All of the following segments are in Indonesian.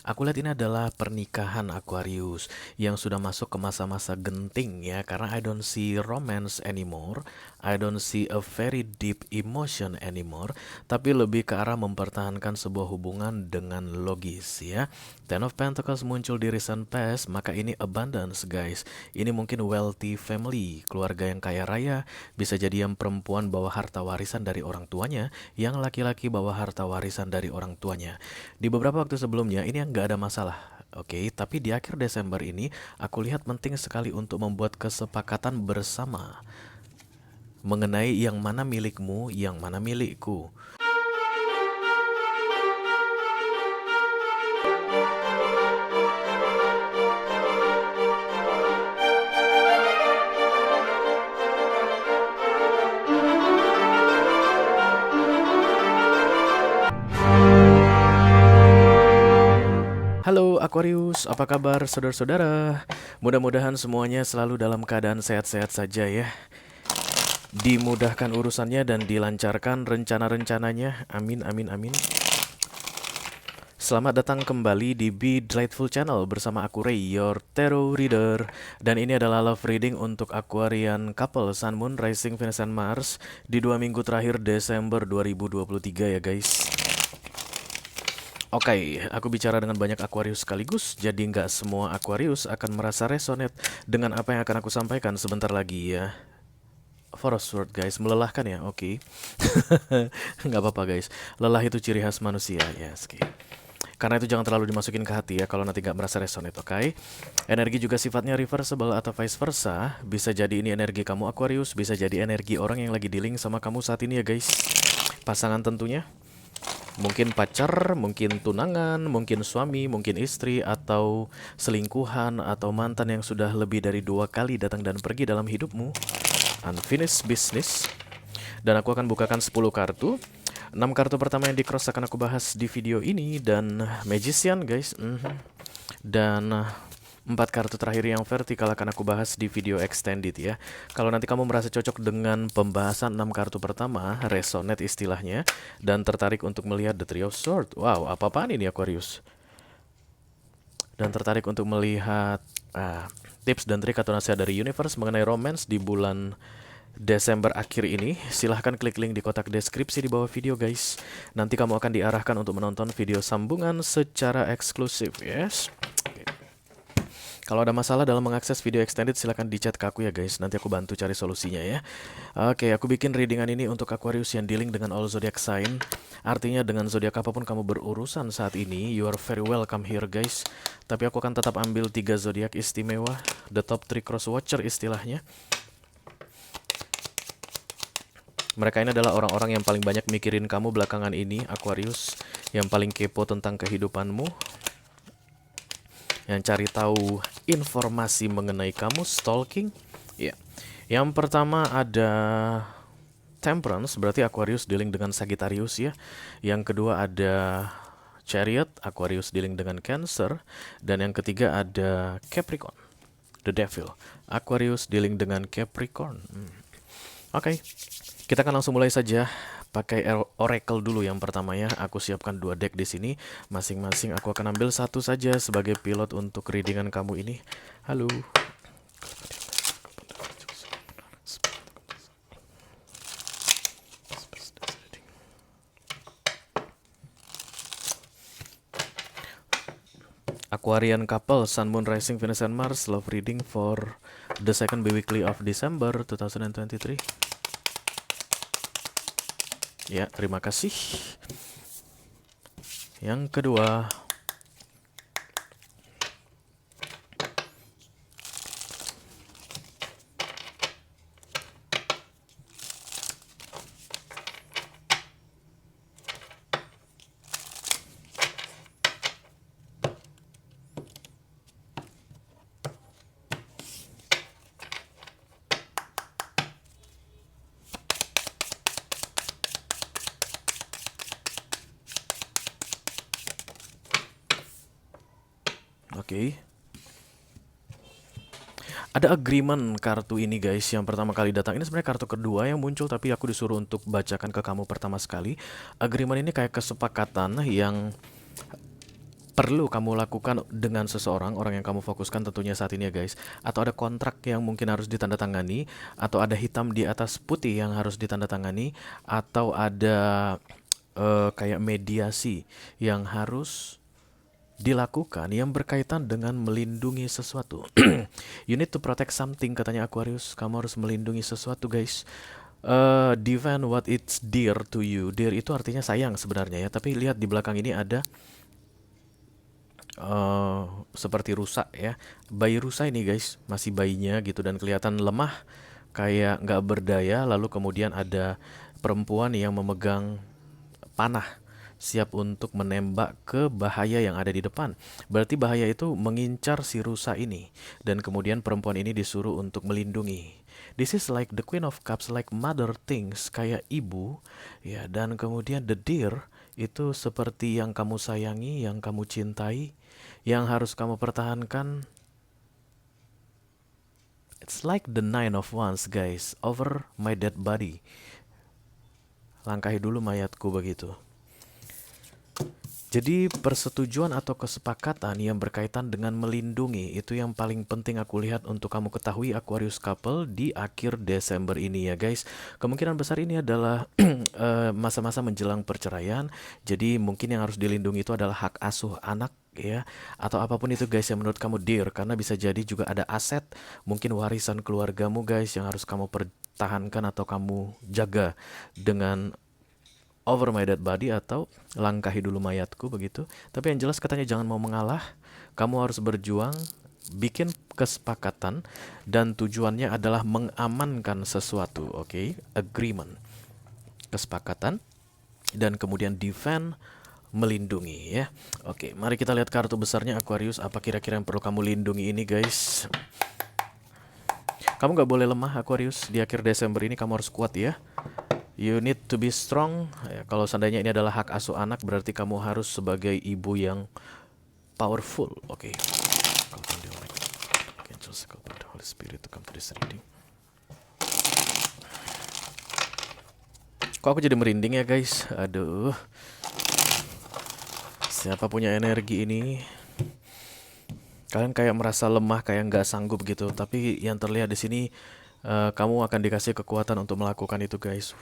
Aku lihat ini adalah pernikahan Aquarius yang sudah masuk ke masa-masa genting ya, karena I don't see romance anymore, I don't see a very deep emotion anymore, tapi lebih ke arah mempertahankan sebuah hubungan dengan logis ya. Ten of Pentacles muncul di recent past, maka ini abundance guys. Ini mungkin wealthy family, keluarga yang kaya raya, bisa jadi yang perempuan bawa harta warisan dari orang tuanya, yang laki-laki bawa harta warisan dari orang tuanya. Di beberapa waktu sebelumnya ini nggak ada masalah. Oke, tapi di akhir Desember ini aku lihat penting sekali untuk membuat kesepakatan bersama mengenai yang mana milikmu, yang mana milikku. Halo Aquarius, apa kabar saudara-saudara? Mudah-mudahan semuanya selalu dalam keadaan sehat-sehat saja ya. Dimudahkan urusannya dan dilancarkan rencana-rencananya. Amin, amin, amin. Selamat datang kembali di Be Delightful Channel bersama aku Ray, your tarot reader. Dan ini adalah love reading untuk Aquarian couple Sun, Moon, Rising, Venus, and Mars di 2 minggu terakhir Desember 2023 ya guys. Oke, aku bicara dengan banyak Aquarius sekaligus, jadi nggak semua Aquarius akan merasa resonate dengan apa yang akan aku sampaikan sebentar lagi ya. For a sword guys, melelahkan ya, oke. Nggak apa-apa guys, lelah itu ciri khas manusia, yes, oke. Karena itu jangan terlalu dimasukin ke hati ya kalau nanti nggak merasa resonate, oke? Energi juga sifatnya reversible atau vice versa. Bisa jadi ini energi kamu Aquarius, bisa jadi energi orang yang lagi dealing sama kamu saat ini ya guys. Pasangan tentunya. Mungkin pacar, mungkin tunangan, mungkin suami, mungkin istri, atau selingkuhan, atau mantan yang sudah lebih dari 2 kali datang dan pergi dalam hidupmu. Unfinished business. Dan aku akan bukakan 10 kartu. 6 kartu pertama yang di cross akan aku bahas di video ini. Dan Magician guys. Dan 4 kartu terakhir yang vertikal akan aku bahas di video extended ya. Kalau nanti kamu merasa cocok dengan pembahasan 6 kartu pertama, resonate istilahnya, dan tertarik untuk melihat The Three of Swords. Wow, apa-apaan ini Aquarius? Dan tertarik untuk melihat tips dan trik atau nasihat dari universe mengenai romance di bulan Desember akhir ini, silahkan klik link di kotak deskripsi di bawah video guys. Nanti kamu akan diarahkan untuk menonton video sambungan secara eksklusif, yes. Kalau ada masalah dalam mengakses video extended, silahkan di chat ke aku ya guys. Nanti aku bantu cari solusinya ya. Oke, aku bikin readingan ini untuk Aquarius yang dealing dengan all zodiac sign. Artinya dengan zodiak apapun kamu berurusan saat ini, you are very welcome here guys. Tapi aku akan tetap ambil 3 zodiak istimewa, the top 3 cross watcher istilahnya. Mereka ini adalah orang-orang yang paling banyak mikirin kamu belakangan ini, Aquarius. Yang paling kepo tentang kehidupanmu. Yang cari tahu informasi mengenai kamu, stalking. Ya. Yang pertama ada Temperance, berarti Aquarius dealing dengan Sagittarius ya. Yang kedua ada Chariot, Aquarius dealing dengan Cancer. Dan yang ketiga ada Capricorn, The Devil, Aquarius dealing dengan Capricorn. Oke. Kita akan langsung mulai saja pakai oracle dulu yang pertama ya. Aku siapkan 2 deck di sini. Masing-masing aku akan ambil satu saja sebagai pilot untuk readingan kamu ini. Halo. Aquarian couple, Sun, Moon, Rising, Venus, and Mars, love reading for the second biweekly of December 2023. Ya, terima kasih. Yang kedua, oke. Ada agreement kartu ini guys, yang pertama kali datang. Ini sebenarnya kartu kedua yang muncul, tapi aku disuruh untuk bacakan ke kamu pertama sekali. Agreement ini kayak kesepakatan yang perlu kamu lakukan dengan seseorang, orang yang kamu fokuskan tentunya saat ini ya guys. Atau ada kontrak yang mungkin harus ditandatangani, atau ada hitam di atas putih yang harus ditandatangani, atau ada kayak mediasi yang harus dilakukan yang berkaitan dengan melindungi sesuatu. You need to protect something, katanya Aquarius. Kamu harus melindungi sesuatu guys. Defend what it's dear to you. Dear itu artinya sayang sebenarnya ya, tapi lihat di belakang ini ada seperti rusa ya, bayi rusa ini guys, masih bayinya gitu dan kelihatan lemah, kayak nggak berdaya. Lalu kemudian ada perempuan yang memegang panah, siap untuk menembak ke bahaya yang ada di depan. Berarti bahaya itu mengincar si rusa ini, dan kemudian perempuan ini disuruh untuk melindungi. This is like the Queen of Cups, like mother things, kayak ibu ya. Dan kemudian the deer itu seperti yang kamu sayangi, yang kamu cintai, yang harus kamu pertahankan. It's like the Nine of Wands guys, over my dead body. Langkahi dulu mayatku, begitu. Jadi persetujuan atau kesepakatan yang berkaitan dengan melindungi itu yang paling penting aku lihat untuk kamu ketahui Aquarius couple di akhir Desember ini ya guys. Kemungkinan besar ini adalah masa-masa menjelang perceraian. Jadi mungkin yang harus dilindungi itu adalah hak asuh anak ya, atau apapun itu guys yang menurut kamu dear, karena bisa jadi juga ada aset, mungkin warisan keluargamu guys yang harus kamu pertahankan atau kamu jaga dengan over my dead body atau langkahi dulu mayatku, begitu. Tapi yang jelas katanya jangan mau mengalah, kamu harus berjuang, bikin kesepakatan, dan tujuannya adalah mengamankan sesuatu, oke? Agreement, kesepakatan, dan kemudian defend, melindungi ya. Oke, mari kita lihat kartu besarnya Aquarius. Apa kira-kira yang perlu kamu lindungi ini guys? Kamu gak boleh lemah Aquarius. Di akhir Desember ini kamu harus kuat ya. You need to be strong ya. Kalau seandainya ini adalah hak asuh anak, berarti kamu harus sebagai ibu yang powerful. Oke. Holy Spirit to come to this reading. Kok aku jadi merinding ya guys? Aduh. Siapa punya energi ini? Kalian kayak merasa lemah, kayak nggak sanggup gitu. Tapi yang terlihat di sini, kamu akan dikasih kekuatan untuk melakukan itu guys.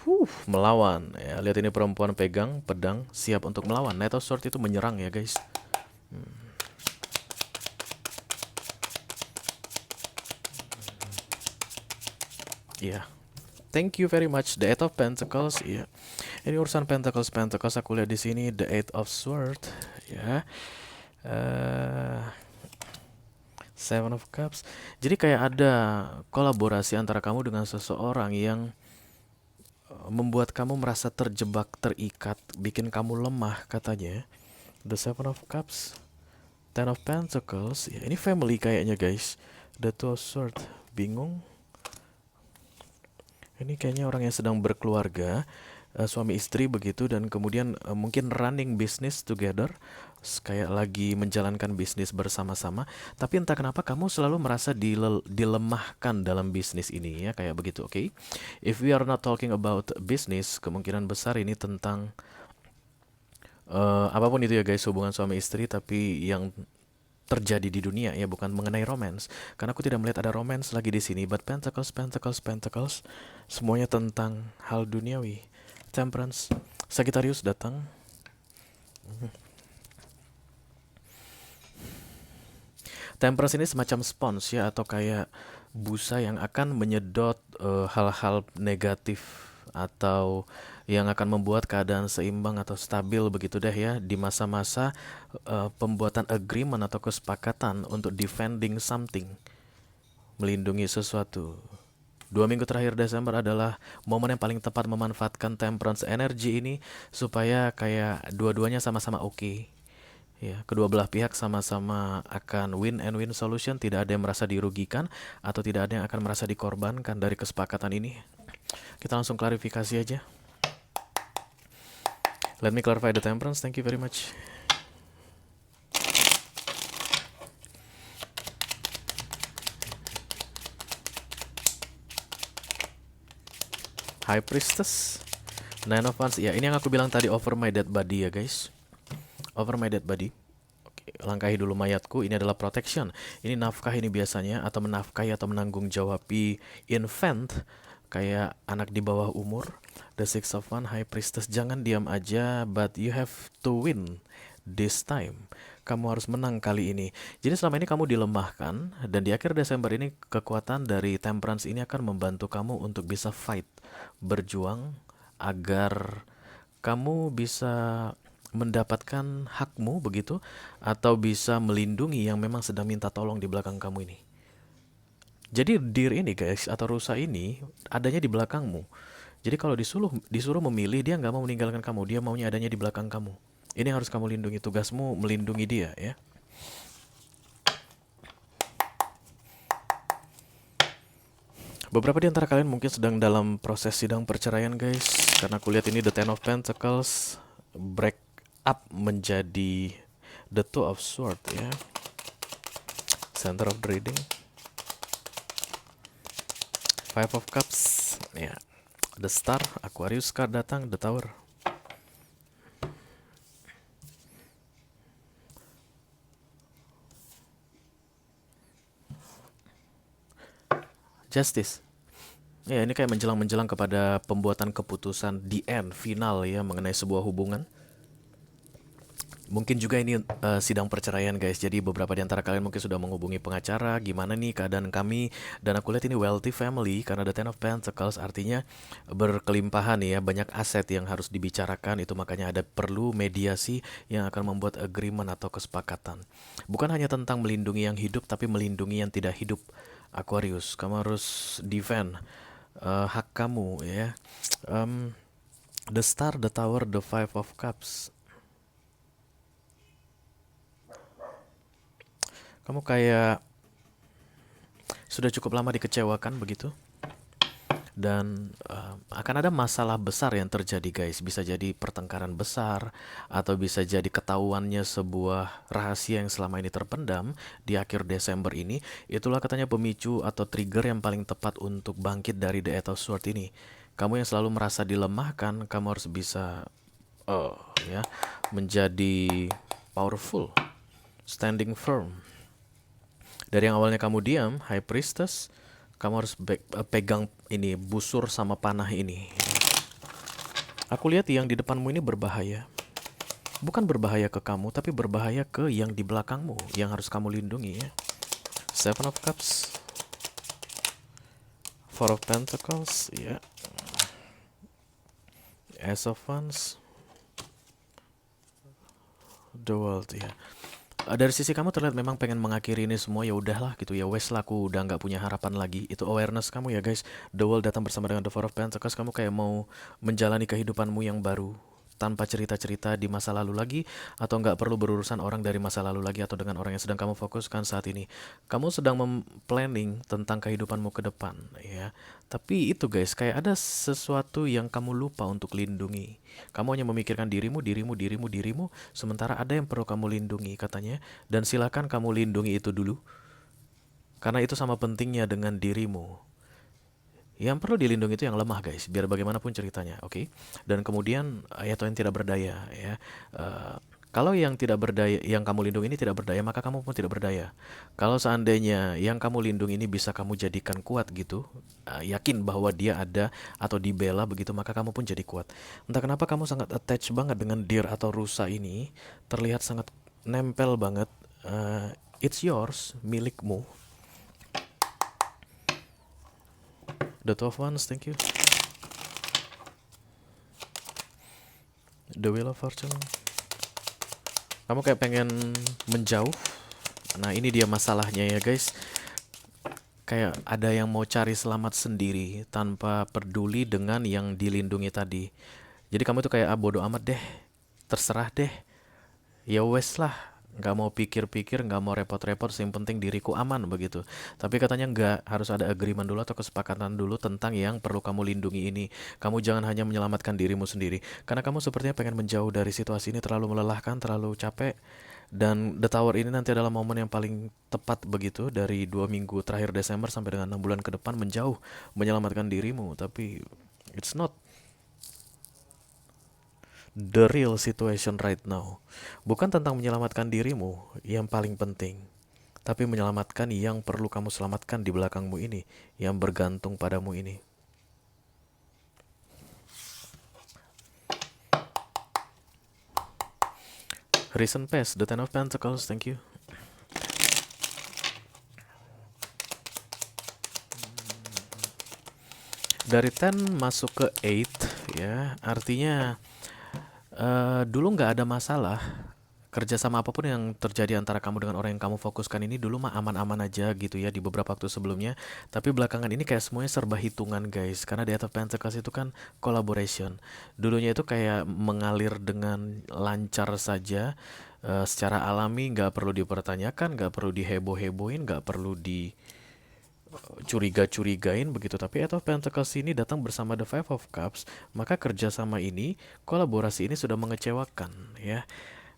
Melawan. Ya, lihat ini perempuan pegang pedang, siap untuk melawan. Knight of Swords itu menyerang ya guys. Iya. Thank you very much. The Eight of Pentacles. Iya. Ini urusan Pentacles. Aku lihat di sini the Eight of Swords. Ya. Seven of Cups. Jadi kayak ada kolaborasi antara kamu dengan seseorang yang membuat kamu merasa terjebak, terikat, bikin kamu lemah katanya. The Seven of Cups, Ten of Pentacles. Ya, ini family kayaknya guys. The Two of Swords. Bingung. Ini kayaknya orang yang sedang berkeluarga, suami istri begitu, dan kemudian mungkin running business together, kayak lagi menjalankan bisnis bersama-sama. Tapi entah kenapa kamu selalu merasa dilemahkan dalam bisnis ini ya, kayak begitu, oke? If we are not talking about business, kemungkinan besar ini tentang apapun itu ya guys, hubungan suami istri, tapi yang terjadi di dunia ya, bukan mengenai romance. Karena aku tidak melihat ada romance lagi di sini. But Pentacles, semuanya tentang hal duniawi. Temperance, Sagittarius datang. Temperance ini semacam spons ya, atau kayak busa yang akan menyedot hal-hal negatif atau yang akan membuat keadaan seimbang atau stabil begitu deh ya di masa-masa pembuatan agreement atau kesepakatan untuk defending something, melindungi sesuatu. 2 minggu terakhir Desember adalah momen yang paling tepat memanfaatkan temperance energy ini supaya kayak dua-duanya sama-sama oke. Ya, kedua belah pihak sama-sama akan win and win solution, tidak ada yang merasa dirugikan atau tidak ada yang akan merasa dikorbankan dari kesepakatan ini. Kita langsung klarifikasi aja. Let me clarify the temperance. Thank you very much. High Priestess, Nine of Wands. Ya, ini yang aku bilang tadi, over my dead body ya guys. Over my dead body. Oke. langkahi dulu mayatku. Ini adalah protection. Ini nafkah ini biasanya, atau menafkahi atau menanggung jawabi infant, kayak anak di bawah umur. The Six of Wands, High Priestess, jangan diam aja, but you have to win this time. Kamu harus menang kali ini. Jadi selama ini kamu dilemahkan, dan di akhir Desember ini kekuatan dari Temperance ini akan membantu kamu untuk bisa fight, berjuang agar kamu bisa mendapatkan hakmu begitu, atau bisa melindungi yang memang sedang minta tolong di belakang kamu ini. Jadi deer ini guys, atau rusa ini adanya di belakangmu. Jadi kalau disuruh memilih, dia nggak mau meninggalkan kamu, dia maunya adanya di belakang kamu. Ini harus kamu lindungi, tugasmu melindungi dia ya. Beberapa di antara kalian mungkin sedang dalam proses sidang perceraian guys, karena aku lihat ini the Ten of Pentacles break up menjadi the Two of Swords ya. Center of the reading, Five of Cups ya. The Star, Aquarius card datang, the Tower. Justice. Ya, ini kayak menjelang-menjelang kepada pembuatan keputusan the end, final ya, mengenai sebuah hubungan. Mungkin juga ini sidang perceraian guys. Jadi beberapa di antara kalian mungkin sudah menghubungi pengacara, gimana nih keadaan kami. Dan aku lihat ini wealthy family, karena the Ten of Pentacles artinya berkelimpahan ya, banyak aset yang harus dibicarakan. Itu makanya ada perlu mediasi yang akan membuat agreement atau kesepakatan. Bukan hanya tentang melindungi yang hidup, tapi melindungi yang tidak hidup. Aquarius, kamu harus defend hak kamu ya. The Star, the Tower, the Five of Cups. Kamu kayak sudah cukup lama dikecewakan begitu. Dan akan ada masalah besar yang terjadi guys. Bisa jadi pertengkaran besar, atau bisa jadi ketahuannya sebuah rahasia yang selama ini terpendam di akhir Desember ini. Itulah katanya pemicu atau trigger yang paling tepat untuk bangkit dari the Eight of Swords ini. Kamu yang selalu merasa dilemahkan, kamu harus bisa ya, menjadi powerful, standing firm. Dari yang awalnya kamu diam, High Priestess, kamu harus pegang ini, busur sama panah ini. Aku lihat yang di depanmu ini berbahaya. Bukan berbahaya ke kamu, tapi berbahaya ke yang di belakangmu, yang harus kamu lindungi ya. Seven of Cups, Four of Pentacles ya, Ace of Wands, The World ya. Dari sisi kamu terlihat memang pengen mengakhiri ini semua, ya udahlah gitu ya, wes lah, aku udah nggak punya harapan lagi. Itu awareness kamu ya guys. The World datang bersama dengan the Four of Pentacles. Kamu kayak mau menjalani kehidupanmu yang baru tanpa cerita-cerita di masa lalu lagi, atau nggak perlu berurusan orang dari masa lalu lagi, atau dengan orang yang sedang kamu fokuskan saat ini. Kamu sedang planning tentang kehidupanmu ke depan ya. Tapi itu guys, kayak ada sesuatu yang kamu lupa untuk lindungi. Kamu hanya memikirkan dirimu, sementara ada yang perlu kamu lindungi katanya. Dan silakan kamu lindungi itu dulu, karena itu sama pentingnya dengan dirimu. Yang perlu dilindungi itu yang lemah guys, biar bagaimanapun ceritanya, oke? Dan kemudian atau yang tidak berdaya ya. Kalau yang tidak berdaya, yang kamu lindungi ini tidak berdaya, maka kamu pun tidak berdaya. Kalau seandainya yang kamu lindungi ini bisa kamu jadikan kuat gitu, yakin bahwa dia ada atau dibela begitu, maka kamu pun jadi kuat. Entah kenapa kamu sangat attach banget dengan deer atau rusa ini, terlihat sangat nempel banget. It's yours, milikmu. The Two of Wands, thank you. The Wheel of Fortune. Kamu kayak pengen menjauh. Nah ini dia masalahnya ya guys. Kayak ada yang mau cari selamat sendiri tanpa peduli dengan yang dilindungi tadi. Jadi kamu tuh kayak bodo amat deh, terserah deh, ya wes lah, nggak mau pikir-pikir, nggak mau repot-repot, yang penting diriku aman begitu. Tapi katanya nggak, harus ada agreement dulu atau kesepakatan dulu tentang yang perlu kamu lindungi ini. Kamu jangan hanya menyelamatkan dirimu sendiri, karena kamu sepertinya pengen menjauh dari situasi ini, terlalu melelahkan, terlalu capek. Dan The Tower ini nanti adalah momen yang paling tepat begitu, dari 2 minggu terakhir Desember sampai dengan 6 bulan ke depan, menjauh, menyelamatkan dirimu. Tapi it's not. The real situation right now. Bukan tentang menyelamatkan dirimu yang paling penting, tapi menyelamatkan yang perlu kamu selamatkan di belakangmu ini, yang bergantung padamu ini. Recent past, the Ten of Pentacles, thank you. Dari 10 masuk ke 8 ya, artinya dulu nggak ada masalah. Kerja sama apapun yang terjadi antara kamu dengan orang yang kamu fokuskan ini dulu mah aman-aman aja gitu ya di beberapa waktu sebelumnya. Tapi belakangan ini kayak semuanya serba hitungan guys. Karena The Eight of Pentacles itu kan collaboration. Dulunya itu kayak mengalir dengan lancar saja. Secara alami, nggak perlu dipertanyakan, nggak perlu diheboh-hebohin, nggak perlu dicuriga-curigain begitu. Tapi Eight of Pentacles ini datang bersama The Five of Cups. Maka kerjasama ini, kolaborasi ini sudah mengecewakan ya,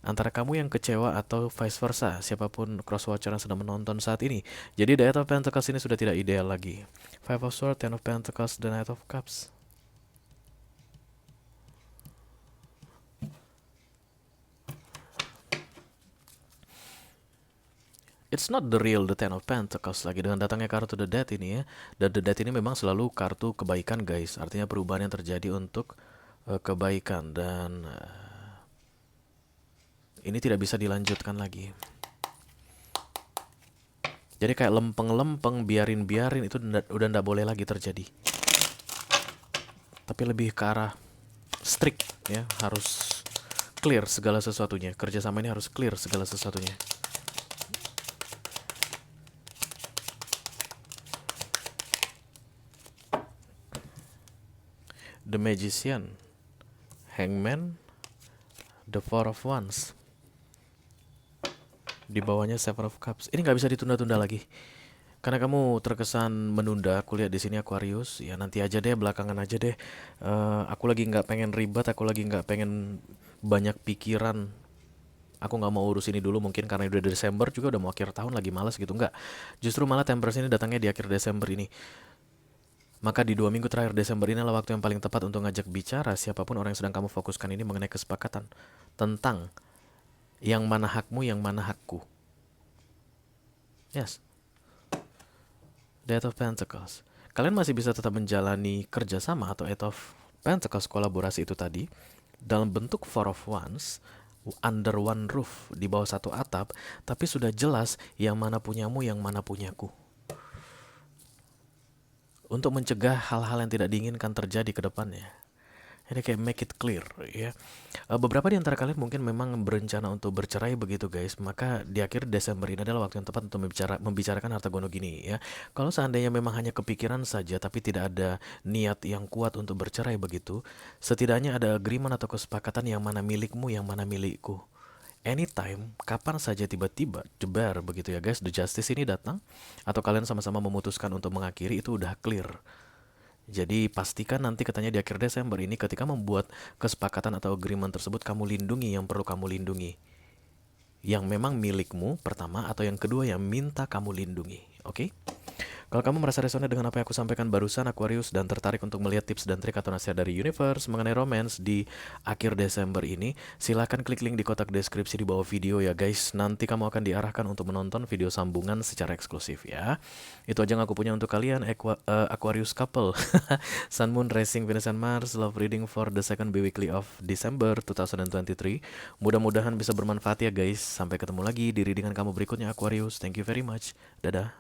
antara kamu yang kecewa atau vice versa, siapapun crosswatcher yang sedang menonton saat ini. Jadi The Eight of Pentacles ini sudah tidak ideal lagi. Five of Swords, Ten of Pentacles, dan Knight of Cups. It's not the real the Ten of Pentacles lagi dengan datangnya kartu The Death ini ya. Dan The Death ini memang selalu kartu kebaikan guys. Artinya perubahan yang terjadi untuk kebaikan. Dan ini tidak bisa dilanjutkan lagi. Jadi kayak lempeng-lempeng, biarin-biarin itu udah ndak boleh lagi terjadi. Tapi lebih ke arah strict ya, harus clear segala sesuatunya. Kerjasama ini harus clear segala sesuatunya. The Magician, Hangman, The Four of Wands. Di bawahnya Seven of Cups. Ini nggak bisa ditunda-tunda lagi. Karena kamu terkesan menunda kuliah di sini Aquarius. Ya nanti aja deh, belakangan aja deh. Aku lagi nggak pengen ribet, aku lagi nggak pengen banyak pikiran. Aku nggak mau urus ini dulu mungkin karena udah Desember juga udah mau akhir tahun lagi malas gitu nggak. Justru malah Temperance ini datangnya di akhir Desember ini. Maka di 2 minggu terakhir Desember ini adalah waktu yang paling tepat untuk ngajak bicara siapapun orang yang sedang kamu fokuskan ini mengenai kesepakatan tentang yang mana hakmu, yang mana hakku. Yes. The Eight of Pentacles. Kalian masih bisa tetap menjalani kerjasama atau Eight of Pentacles kolaborasi itu tadi dalam bentuk Four of Wands under one roof, di bawah satu atap, tapi sudah jelas yang mana punyamu, yang mana punyaku. Untuk mencegah hal-hal yang tidak diinginkan terjadi ke depannya. Ini kayak make it clear ya. Beberapa di antara kalian mungkin memang berencana untuk bercerai begitu guys. Maka di akhir Desember ini adalah waktu yang tepat untuk membicarakan harta gono gini ya. Kalau seandainya memang hanya kepikiran saja tapi tidak ada niat yang kuat untuk bercerai begitu, setidaknya ada agreement atau kesepakatan yang mana milikmu, yang mana milikku. Anytime, kapan saja tiba-tiba jebar begitu ya guys, The Justice ini datang atau kalian sama-sama memutuskan untuk mengakhiri, itu udah clear. Jadi pastikan nanti katanya di akhir Desember ini ketika membuat kesepakatan atau agreement tersebut, kamu lindungi yang perlu kamu lindungi, yang memang milikmu pertama, atau yang kedua yang minta kamu lindungi. Oke? Kalau kamu merasa resonate dengan apa yang aku sampaikan barusan Aquarius dan tertarik untuk melihat tips dan trik atau nasihat dari universe mengenai romance di akhir Desember ini, silahkan klik link di kotak deskripsi di bawah video ya guys. Nanti kamu akan diarahkan untuk menonton video sambungan secara eksklusif ya. Itu aja yang aku punya untuk kalian Aquarius couple. Sun, Moon, Rising, Venus, and Mars love reading for the second bi-weekly of December 2023. Mudah-mudahan bisa bermanfaat ya guys. Sampai ketemu lagi di readingan kamu berikutnya Aquarius. Thank you very much. Dadah.